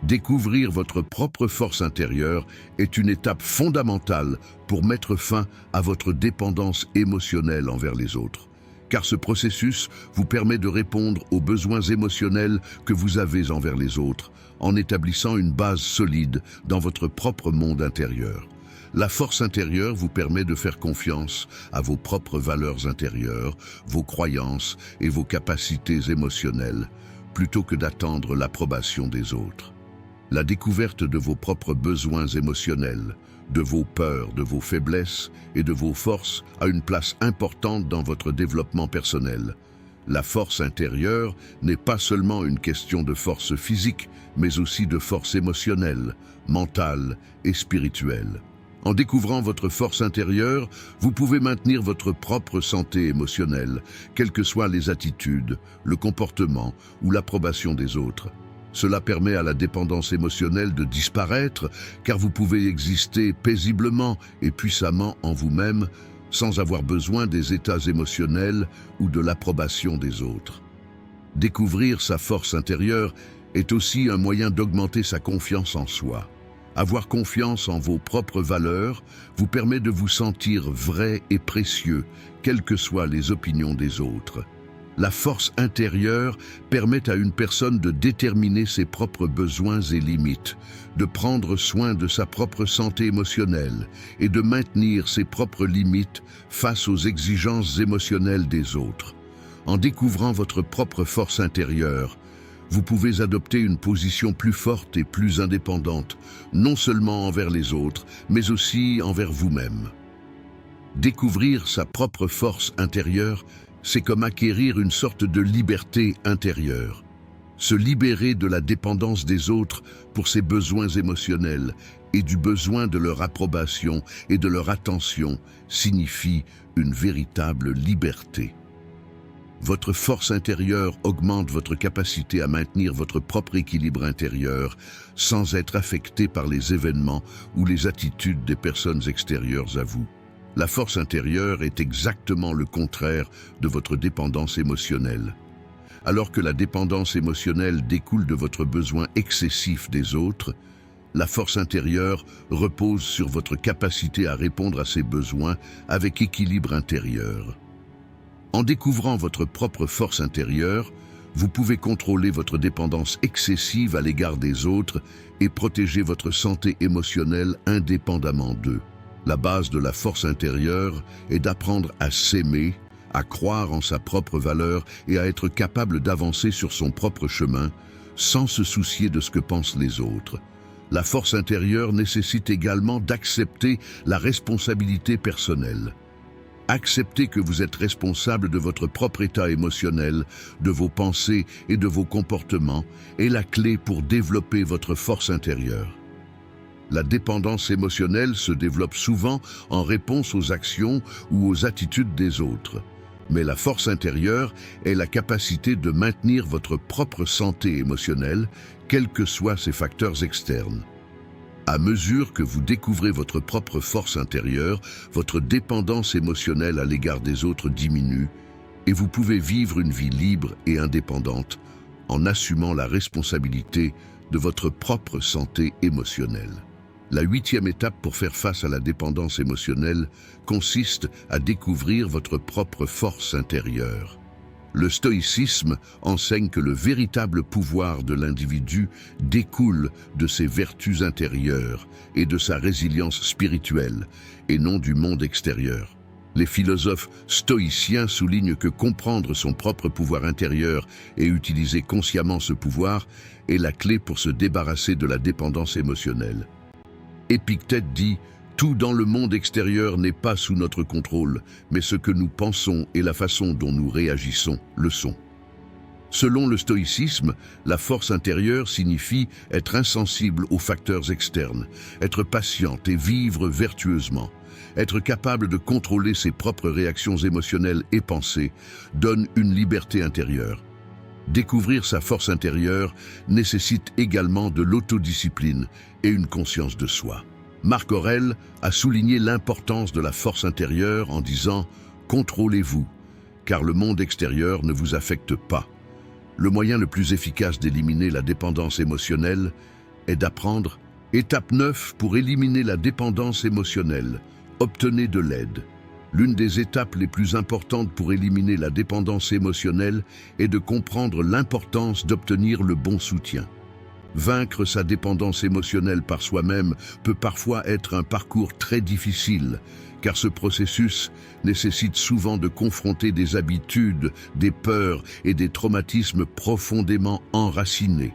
S1: Découvrir votre propre force intérieure est une étape fondamentale pour mettre fin à votre dépendance émotionnelle envers les autres. Car ce processus vous permet de répondre aux besoins émotionnels que vous avez envers les autres, en établissant une base solide dans votre propre monde intérieur. La force intérieure vous permet de faire confiance à vos propres valeurs intérieures, vos croyances et vos capacités émotionnelles, plutôt que d'attendre l'approbation des autres. La découverte de vos propres besoins émotionnels, de vos peurs, de vos faiblesses et de vos forces a une place importante dans votre développement personnel. La force intérieure n'est pas seulement une question de force physique, mais aussi de force émotionnelle, mentale et spirituelle. En découvrant votre force intérieure, vous pouvez maintenir votre propre santé émotionnelle, quelles que soient les attitudes, le comportement ou l'approbation des autres. Cela permet à la dépendance émotionnelle de disparaître, car vous pouvez exister paisiblement et puissamment en vous-même, sans avoir besoin des états émotionnels ou de l'approbation des autres. Découvrir sa force intérieure est aussi un moyen d'augmenter sa confiance en soi. Avoir confiance en vos propres valeurs vous permet de vous sentir vrai et précieux, quelles que soient les opinions des autres. La force intérieure permet à une personne de déterminer ses propres besoins et limites, de prendre soin de sa propre santé émotionnelle et de maintenir ses propres limites face aux exigences émotionnelles des autres. En découvrant votre propre force intérieure, vous pouvez adopter une position plus forte et plus indépendante, non seulement envers les autres, mais aussi envers vous-même. Découvrir sa propre force intérieure, c'est comme acquérir une sorte de liberté intérieure. Se libérer de la dépendance des autres pour ses besoins émotionnels et du besoin de leur approbation et de leur attention signifie une véritable liberté. Votre force intérieure augmente votre capacité à maintenir votre propre équilibre intérieur sans être affecté par les événements ou les attitudes des personnes extérieures à vous. La force intérieure est exactement le contraire de votre dépendance émotionnelle. Alors que la dépendance émotionnelle découle de votre besoin excessif des autres, la force intérieure repose sur votre capacité à répondre à ces besoins avec équilibre intérieur. En découvrant votre propre force intérieure, vous pouvez contrôler votre dépendance excessive à l'égard des autres et protéger votre santé émotionnelle indépendamment d'eux. La base de la force intérieure est d'apprendre à s'aimer, à croire en sa propre valeur et à être capable d'avancer sur son propre chemin sans se soucier de ce que pensent les autres. La force intérieure nécessite également d'accepter la responsabilité personnelle. Accepter que vous êtes responsable de votre propre état émotionnel, de vos pensées et de vos comportements est la clé pour développer votre force intérieure. La dépendance émotionnelle se développe souvent en réponse aux actions ou aux attitudes des autres. Mais la force intérieure est la capacité de maintenir votre propre santé émotionnelle, quels que soient ces facteurs externes. À mesure que vous découvrez votre propre force intérieure, votre dépendance émotionnelle à l'égard des autres diminue et vous pouvez vivre une vie libre et indépendante en assumant la responsabilité de votre propre santé émotionnelle. La 8e étape pour faire face à la dépendance émotionnelle consiste à découvrir votre propre force intérieure. Le stoïcisme enseigne que le véritable pouvoir de l'individu découle de ses vertus intérieures et de sa résilience spirituelle, et non du monde extérieur. Les philosophes stoïciens soulignent que comprendre son propre pouvoir intérieur et utiliser consciemment ce pouvoir est la clé pour se débarrasser de la dépendance émotionnelle. Épictète dit « Tout dans le monde extérieur n'est pas sous notre contrôle, mais ce que nous pensons et la façon dont nous réagissons le sont. » Selon le stoïcisme, la force intérieure signifie être insensible aux facteurs externes, être patiente et vivre vertueusement. Être capable de contrôler ses propres réactions émotionnelles et pensées donne une liberté intérieure. Découvrir sa force intérieure nécessite également de l'autodiscipline et une conscience de soi. Marc Aurèle a souligné l'importance de la force intérieure en disant « Contrôlez-vous, car le monde extérieur ne vous affecte pas ». Le moyen le plus efficace d'éliminer la dépendance émotionnelle est d'apprendre. Étape 9 pour éliminer la dépendance émotionnelle. Obtenez de l'aide. L'une des étapes les plus importantes pour éliminer la dépendance émotionnelle est de comprendre l'importance d'obtenir le bon soutien. Vaincre sa dépendance émotionnelle par soi-même peut parfois être un parcours très difficile, car ce processus nécessite souvent de confronter des habitudes, des peurs et des traumatismes profondément enracinés.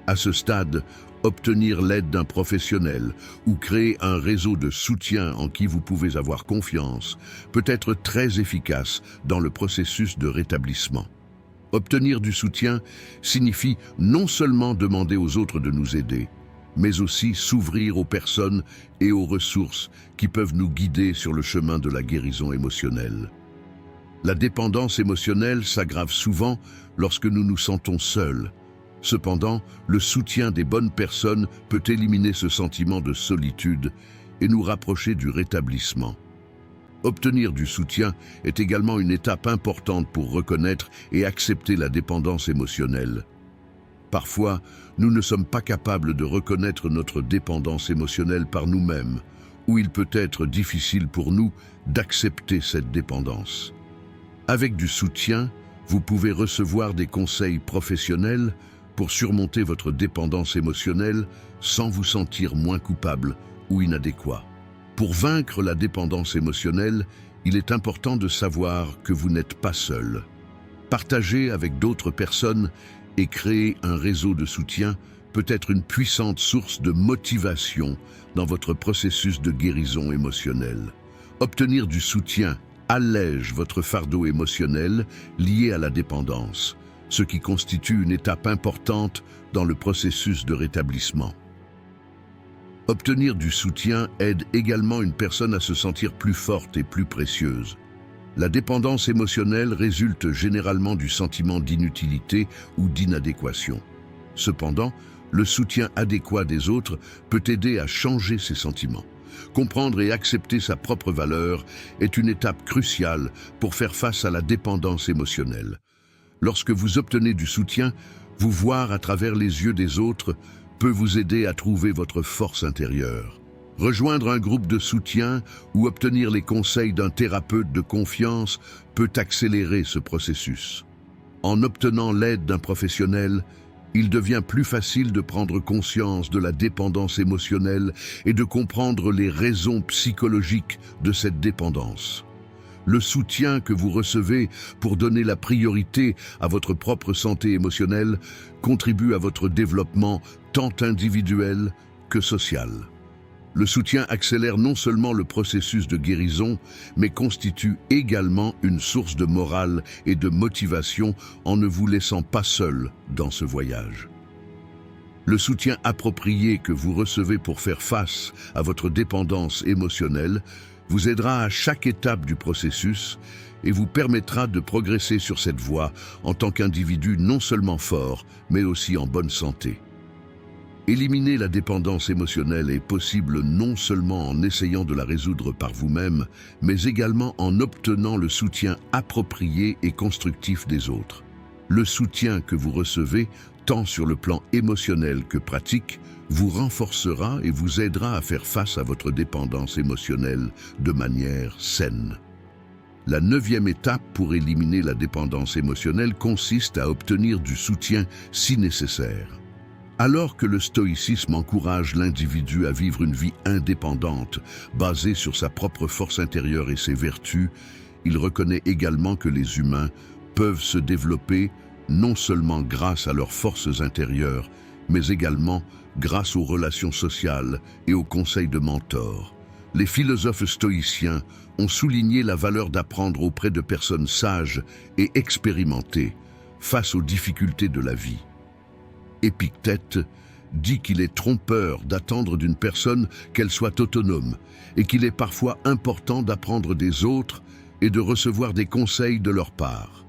S1: À ce stade, obtenir l'aide d'un professionnel ou créer un réseau de soutien en qui vous pouvez avoir confiance peut être très efficace dans le processus de rétablissement. Obtenir du soutien signifie non seulement demander aux autres de nous aider, mais aussi s'ouvrir aux personnes et aux ressources qui peuvent nous guider sur le chemin de la guérison émotionnelle. La dépendance émotionnelle s'aggrave souvent lorsque nous nous sentons seuls. Cependant, le soutien des bonnes personnes peut éliminer ce sentiment de solitude et nous rapprocher du rétablissement. Obtenir du soutien est également une étape importante pour reconnaître et accepter la dépendance émotionnelle. Parfois, nous ne sommes pas capables de reconnaître notre dépendance émotionnelle par nous-mêmes, ou il peut être difficile pour nous d'accepter cette dépendance. Avec du soutien, vous pouvez recevoir des conseils professionnels pour surmonter votre dépendance émotionnelle sans vous sentir moins coupable ou inadéquat. Pour vaincre la dépendance émotionnelle, il est important de savoir que vous n'êtes pas seul. Partager avec d'autres personnes et créer un réseau de soutien peut être une puissante source de motivation dans votre processus de guérison émotionnelle. Obtenir du soutien allège votre fardeau émotionnel lié à la dépendance, ce qui constitue une étape importante dans le processus de rétablissement. Obtenir du soutien aide également une personne à se sentir plus forte et plus précieuse. La dépendance émotionnelle résulte généralement du sentiment d'inutilité ou d'inadéquation. Cependant, le soutien adéquat des autres peut aider à changer ces sentiments. Comprendre et accepter sa propre valeur est une étape cruciale pour faire face à la dépendance émotionnelle. Lorsque vous obtenez du soutien, vous voir à travers les yeux des autres peut vous aider à trouver votre force intérieure. Rejoindre un groupe de soutien ou obtenir les conseils d'un thérapeute de confiance peut accélérer ce processus. En obtenant l'aide d'un professionnel, il devient plus facile de prendre conscience de la dépendance émotionnelle et de comprendre les raisons psychologiques de cette dépendance. Le soutien que vous recevez pour donner la priorité à votre propre santé émotionnelle contribue à votre développement tant individuel que social. Le soutien accélère non seulement le processus de guérison, mais constitue également une source de morale et de motivation en ne vous laissant pas seul dans ce voyage. Le soutien approprié que vous recevez pour faire face à votre dépendance émotionnelle vous aidera à chaque étape du processus et vous permettra de progresser sur cette voie en tant qu'individu non seulement fort, mais aussi en bonne santé. Éliminer la dépendance émotionnelle est possible non seulement en essayant de la résoudre par vous-même, mais également en obtenant le soutien approprié et constructif des autres. Le soutien que vous recevez, tant sur le plan émotionnel que pratique, vous renforcera et vous aidera à faire face à votre dépendance émotionnelle de manière saine. La 9e étape pour éliminer la dépendance émotionnelle consiste à obtenir du soutien si nécessaire. Alors que le stoïcisme encourage l'individu à vivre une vie indépendante, basée sur sa propre force intérieure et ses vertus, il reconnaît également que les humains peuvent se développer non seulement grâce à leurs forces intérieures, mais également grâce aux relations sociales et aux conseils de mentors. Les philosophes stoïciens ont souligné la valeur d'apprendre auprès de personnes sages et expérimentées, face aux difficultés de la vie. Épictète dit qu'il est trompeur d'attendre d'une personne qu'elle soit autonome et qu'il est parfois important d'apprendre des autres et de recevoir des conseils de leur part.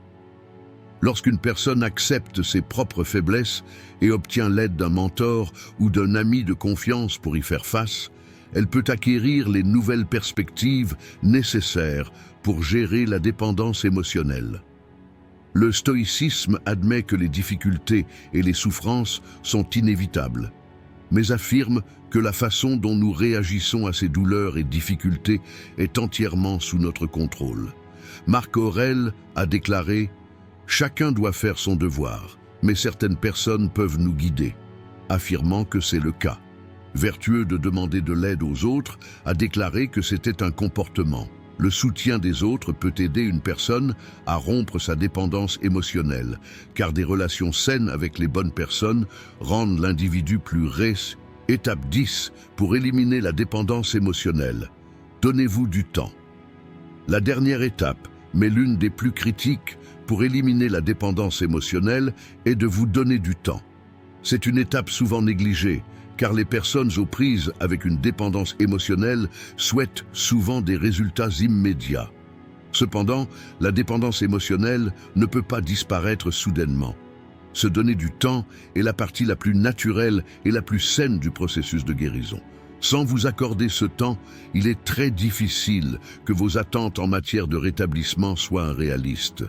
S1: Lorsqu'une personne accepte ses propres faiblesses et obtient l'aide d'un mentor ou d'un ami de confiance pour y faire face, elle peut acquérir les nouvelles perspectives nécessaires pour gérer la dépendance émotionnelle. Le stoïcisme admet que les difficultés et les souffrances sont inévitables, mais affirme que la façon dont nous réagissons à ces douleurs et difficultés est entièrement sous notre contrôle. Marc Aurèle a déclaré « Chacun doit faire son devoir, mais certaines personnes peuvent nous guider », affirmant que c'est le cas. Vertueux de demander de l'aide aux autres, a déclaré que c'était un comportement. Le soutien des autres peut aider une personne à rompre sa dépendance émotionnelle, car des relations saines avec les bonnes personnes rendent l'individu plus riche. Étape 10 pour éliminer la dépendance émotionnelle. Donnez-vous du temps. La dernière étape, mais l'une des plus critiques pour éliminer la dépendance émotionnelle, est de vous donner du temps. C'est une étape souvent négligée, car les personnes aux prises avec une dépendance émotionnelle souhaitent souvent des résultats immédiats. Cependant, la dépendance émotionnelle ne peut pas disparaître soudainement. Se donner du temps est la partie la plus naturelle et la plus saine du processus de guérison. Sans vous accorder ce temps, il est très difficile que vos attentes en matière de rétablissement soient réalistes.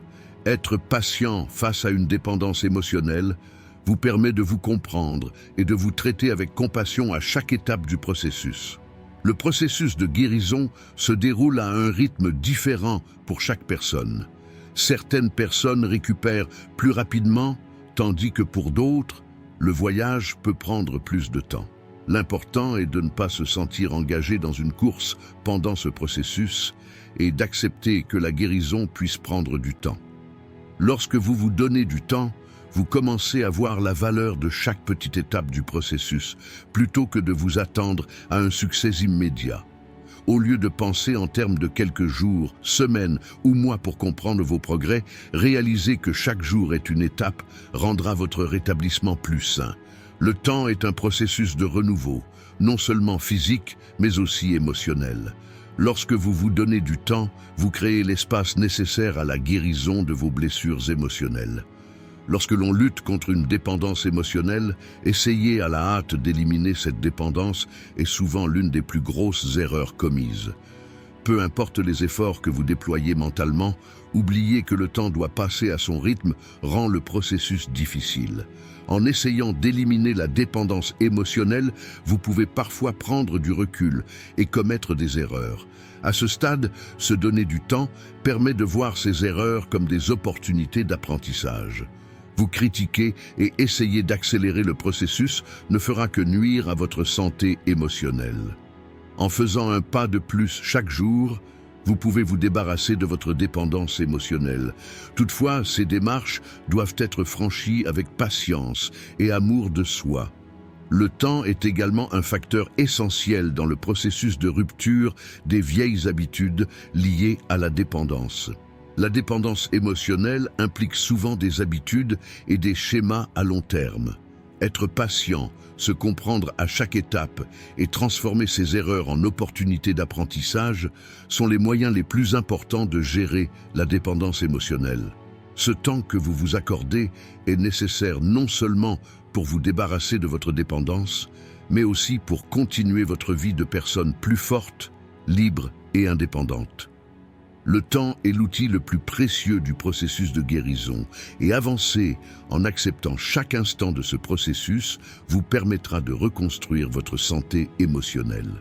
S1: Être patient face à une dépendance émotionnelle vous permet de vous comprendre et de vous traiter avec compassion à chaque étape du processus. Le processus de guérison se déroule à un rythme différent pour chaque personne. Certaines personnes récupèrent plus rapidement, tandis que pour d'autres, le voyage peut prendre plus de temps. L'important est de ne pas se sentir engagé dans une course pendant ce processus et d'accepter que la guérison puisse prendre du temps. Lorsque vous vous donnez du temps, vous commencez à voir la valeur de chaque petite étape du processus, plutôt que de vous attendre à un succès immédiat. Au lieu de penser en termes de quelques jours, semaines ou mois pour comprendre vos progrès, réalisez que chaque jour est une étape rendra votre rétablissement plus sain. Le temps est un processus de renouveau, non seulement physique, mais aussi émotionnel. Lorsque vous vous donnez du temps, vous créez l'espace nécessaire à la guérison de vos blessures émotionnelles. Lorsque l'on lutte contre une dépendance émotionnelle, essayer à la hâte d'éliminer cette dépendance est souvent l'une des plus grosses erreurs commises. Peu importe les efforts que vous déployez mentalement, oubliez que le temps doit passer à son rythme rend le processus difficile. En essayant d'éliminer la dépendance émotionnelle, vous pouvez parfois prendre du recul et commettre des erreurs. À ce stade, se donner du temps permet de voir ces erreurs comme des opportunités d'apprentissage. Vous critiquer et essayer d'accélérer le processus ne fera que nuire à votre santé émotionnelle. En faisant un pas de plus chaque jour, vous pouvez vous débarrasser de votre dépendance émotionnelle. Toutefois, ces démarches doivent être franchies avec patience et amour de soi. Le temps est également un facteur essentiel dans le processus de rupture des vieilles habitudes liées à la dépendance. La dépendance émotionnelle implique souvent des habitudes et des schémas à long terme. Être patient, se comprendre à chaque étape et transformer ses erreurs en opportunités d'apprentissage sont les moyens les plus importants de gérer la dépendance émotionnelle. Ce temps que vous vous accordez est nécessaire non seulement pour vous débarrasser de votre dépendance, mais aussi pour continuer votre vie de personne plus forte, libre et indépendante. Le temps est l'outil le plus précieux du processus de guérison et avancer en acceptant chaque instant de ce processus vous permettra de reconstruire votre santé émotionnelle.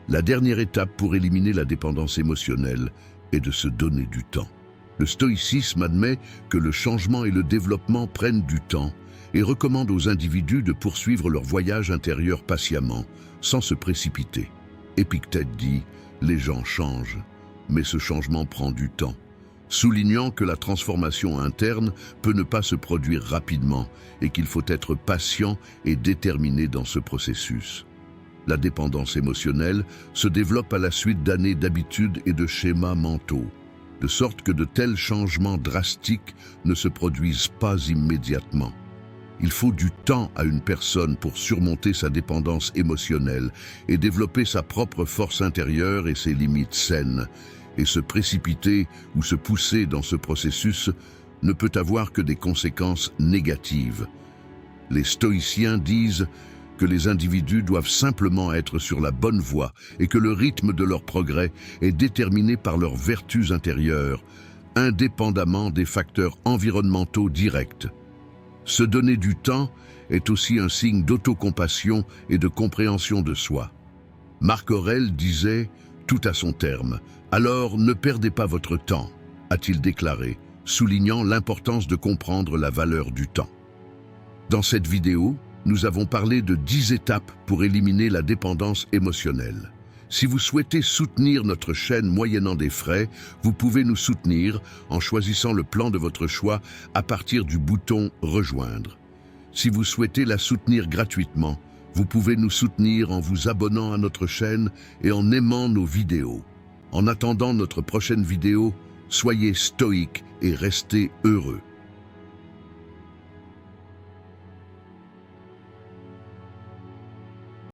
S1: La dernière étape pour éliminer la dépendance émotionnelle est de se donner du temps. Le stoïcisme admet que le changement et le développement prennent du temps et recommande aux individus de poursuivre leur voyage intérieur patiemment, sans se précipiter. Épictète dit « Les gens changent ». Mais ce changement prend du temps, soulignant que la transformation interne peut ne pas se produire rapidement et qu'il faut être patient et déterminé dans ce processus. La dépendance émotionnelle se développe à la suite d'années d'habitudes et de schémas mentaux. de sorte que de tels changements drastiques ne se produisent pas immédiatement. Il faut du temps à une personne pour surmonter sa dépendance émotionnelle et développer sa propre force intérieure et ses limites saines. Et se précipiter ou se pousser dans ce processus ne peut avoir que des conséquences négatives. Les stoïciens disent que les individus doivent simplement être sur la bonne voie et que le rythme de leur progrès est déterminé par leurs vertus intérieures, indépendamment des facteurs environnementaux directs. Se donner du temps est aussi un signe d'autocompassion et de compréhension de soi. Marc Aurèle disait « Tout a son terme, alors ne perdez pas votre temps », a-t-il déclaré, soulignant l'importance de comprendre la valeur du temps. Dans cette vidéo, nous avons parlé de 10 étapes pour éliminer la dépendance émotionnelle. Si vous souhaitez soutenir notre chaîne moyennant des frais, vous pouvez nous soutenir en choisissant le plan de votre choix à partir du bouton « Rejoindre ». Si vous souhaitez la soutenir gratuitement, vous pouvez nous soutenir en vous abonnant à notre chaîne et en aimant nos vidéos. En attendant notre prochaine vidéo, soyez stoïques et restez heureux.